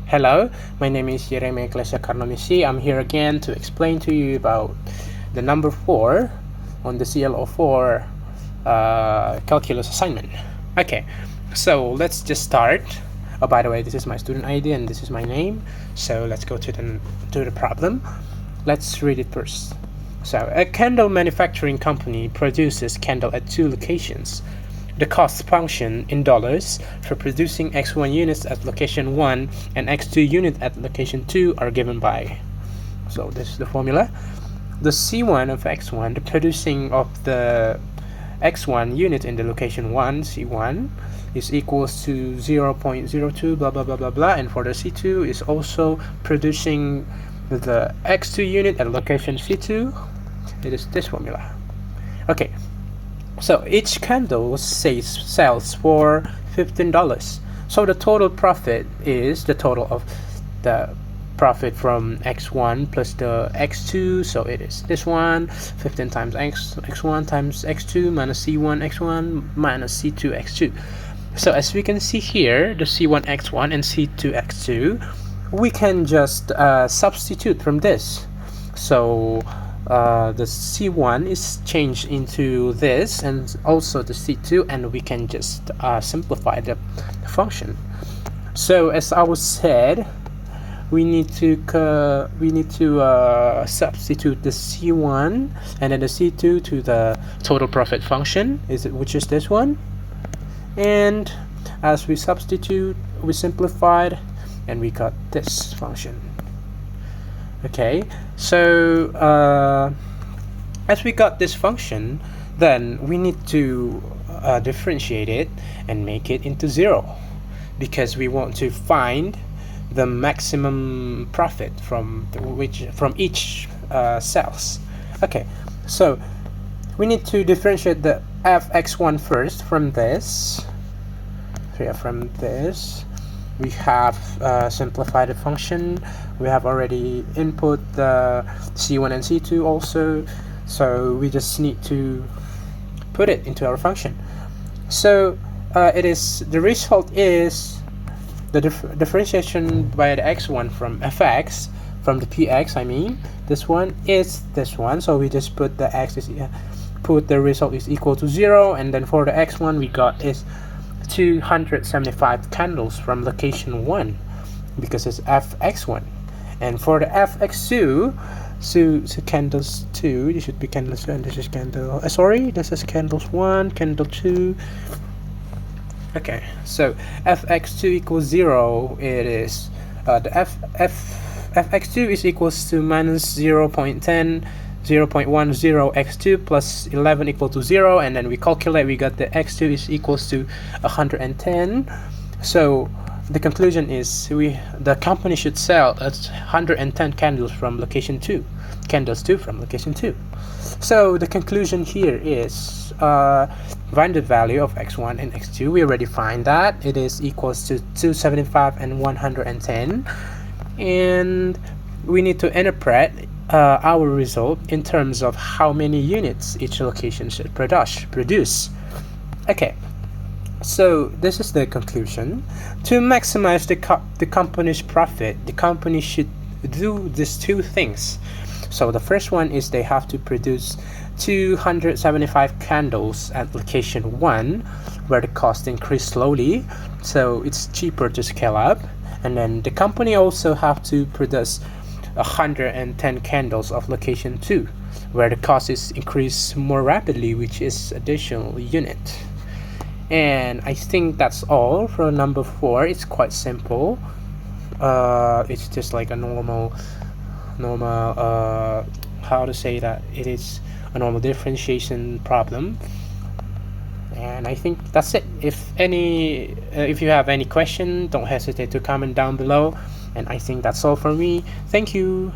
Hello, my name is Yeremia. I'm here again to explain to you about the number 4 on the CLO4 calculus assignment. Okay, so let's just start. Oh, by the way, this is my student ID and this is my name. So let's go to the problem. Let's read it first. So a candle manufacturing company produces candle at 2 locations. The cost function in dollars for producing X1 units at location 1 and X2 unit at location 2 are given by. So this is the formula. The C1 of X1, the producing of the X1 unit in the location 1, C1, is equals to 0.02 blah blah blah blah blah, and for the C2 is also producing the X2 unit at location C2. It is this formula. Okay, so each candle sells for $15. So the total profit is the total of the profit from X1 plus the X2. So it is this one, 15 times X1 times X2 minus C1 X1 minus C2 X2. So as we can see here, the C1 X1 and C2 X2, we can just substitute from this. So the C1 is changed into this and also the C2, and we can just simplify the function. So as I was said, we need to substitute the C1 and then the C2 to the total profit function, which is this one, and as we substitute, we simplified and we got this function. Okay, so as we got this function, then we need to differentiate it and make it into 0, because we want to find the maximum profit from each cells. Okay, so we need to differentiate the fx1 first from this. So yeah, from this we have simplified the function. We have already input the C1 and C2 also, so we just need to put it into our function. So the result is the differentiation by the x1 from fx, from the px, I mean this one is this one, so we just put the put the result is equal to 0, and then for the x1 we got is 275 candles from location 1, because it's fx1. And for the fx2, so candles 2, this should be candles 2, and this is candle this is candles 1, candle 2. Okay, so fx2 equals 0. It is the fx2 is equals to minus 0.10 x2 plus 11 equal to 0, and then we calculate, we got the x2 is equals to 110. So the conclusion is the company should sell 110 candles from location 2, candles 2 from location 2. So the conclusion here is find the value of x1 and x2. We already find that it is equals to 275 and 110, and we need to interpret our result in terms of how many units each location should produce. Okay, so this is the conclusion. To maximize the company's profit, the company should do these two things. So the first one is they have to produce 275 candles at location 1, where the cost increase slowly, so it's cheaper to scale up. And then the company also have to produce 110 candles of location 2, where the cost is increased more rapidly, which is additional unit. And I think that's all for number 4. It's quite simple. It's just like a normal how to say that, it is a normal differentiation problem. And I think that's it. If you have any question, don't hesitate to comment down below. And I think that's all for me. Thank you.